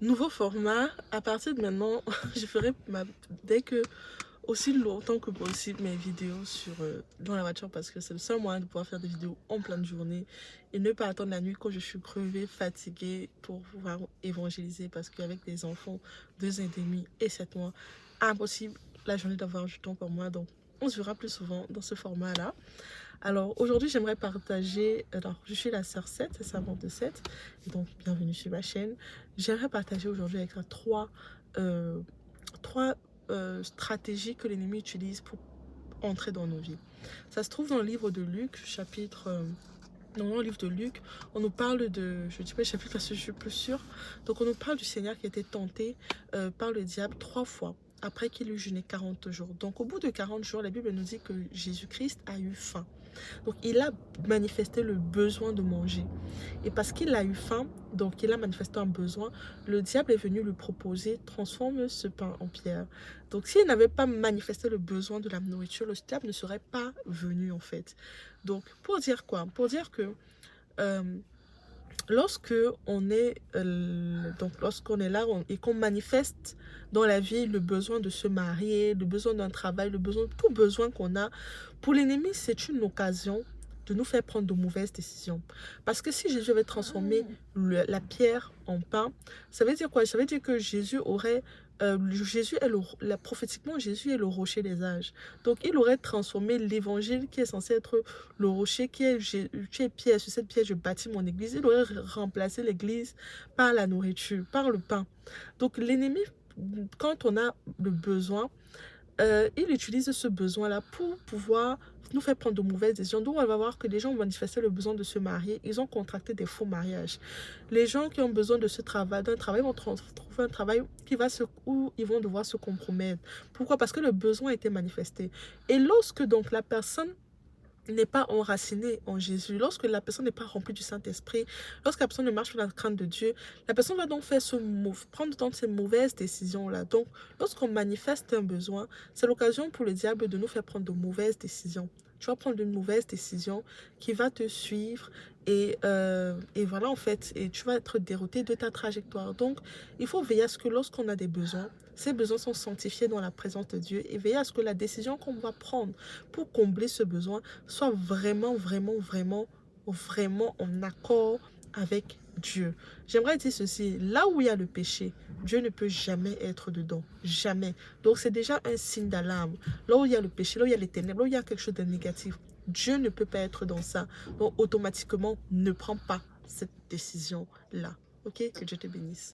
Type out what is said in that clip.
Nouveau format, à partir de maintenant, je ferai dès que aussi longtemps que possible mes vidéos dans la voiture parce que c'est le seul moyen de pouvoir faire des vidéos en pleine journée et ne pas attendre la nuit quand je suis crevée, fatiguée pour pouvoir évangéliser parce qu'avec des enfants 2 ans et demi et 7 mois, impossible la journée d'avoir du temps pour moi. Donc on se verra plus souvent dans ce format-là. Alors aujourd'hui, j'aimerais partager, alors je suis la sœur 7, c'est Savante de 7, et donc bienvenue sur ma chaîne. J'aimerais partager aujourd'hui avec toi euh, trois stratégies que l'ennemi utilise pour entrer dans nos vies. Ça se trouve dans le livre de Luc, dans le livre de Luc, on nous parle de, je ne dis pas le chapitre parce que je suis plus sûre, donc on nous parle du Seigneur qui a été tenté par le diable 3 fois après qu'il eut jeûné 40 jours. Donc au bout de 40 jours, la Bible nous dit que Jésus-Christ a eu faim. Donc il a manifesté le besoin de manger. Et parce qu'il a eu faim, donc il a manifesté un besoin, le diable est venu lui proposer, transforme ce pain en pierre. Donc s'il n'avait pas manifesté le besoin de la nourriture, le diable ne serait pas venu en fait. Donc pour dire quoi? Pour dire que euh, lorsque lorsqu'on est là et qu'on manifeste dans la vie le besoin de se marier, le besoin d'un travail, tout besoin qu'on a, pour l'ennemi, c'est une occasion de nous faire prendre de mauvaises décisions. Parce que si Jésus avait transformé la pierre en pain, ça veut dire quoi? Ça veut dire que prophétiquement, Jésus est le rocher des âges. Donc, il aurait transformé l'évangile qui est censé être le rocher qui est pierre. Sur cette pierre, je bâtis mon église. Il aurait remplacé l'église par la nourriture, par le pain. Donc, l'ennemi, quand on a le besoin, il utilise ce besoin-là pour pouvoir nous faire prendre de mauvaises décisions. Donc, on va voir que les gens ont manifesté le besoin de se marier. Ils ont contracté des faux mariages. Les gens qui ont besoin de d'un travail vont trouver un travail où ils vont devoir se compromettre. Pourquoi? Parce que le besoin a été manifesté. Et lorsque donc la personne n'est pas enraciné en Jésus, lorsque la personne n'est pas remplie du Saint-Esprit, lorsque la personne ne marche pas dans la crainte de Dieu, la personne va donc prendre dans ces mauvaises décisions-là. Donc, lorsqu'on manifeste un besoin, c'est l'occasion pour le diable de nous faire prendre de mauvaises décisions. Tu vas prendre une mauvaise décision qui va te suivre et voilà en fait, et tu vas être dérouté de ta trajectoire. Donc, il faut veiller à ce que lorsqu'on a des besoins, ces besoins sont sanctifiés dans la présence de Dieu et veiller à ce que la décision qu'on va prendre pour combler ce besoin soit vraiment, vraiment, vraiment, vraiment en accord avec Dieu. J'aimerais dire ceci, là où il y a le péché, Dieu ne peut jamais être dedans, jamais. Donc c'est déjà un signe d'alarme. Là où il y a le péché, là où il y a les ténèbres, là où il y a quelque chose de négatif, Dieu ne peut pas être dans ça. Donc automatiquement, ne prends pas cette décision-là. Ok? Que Dieu te bénisse.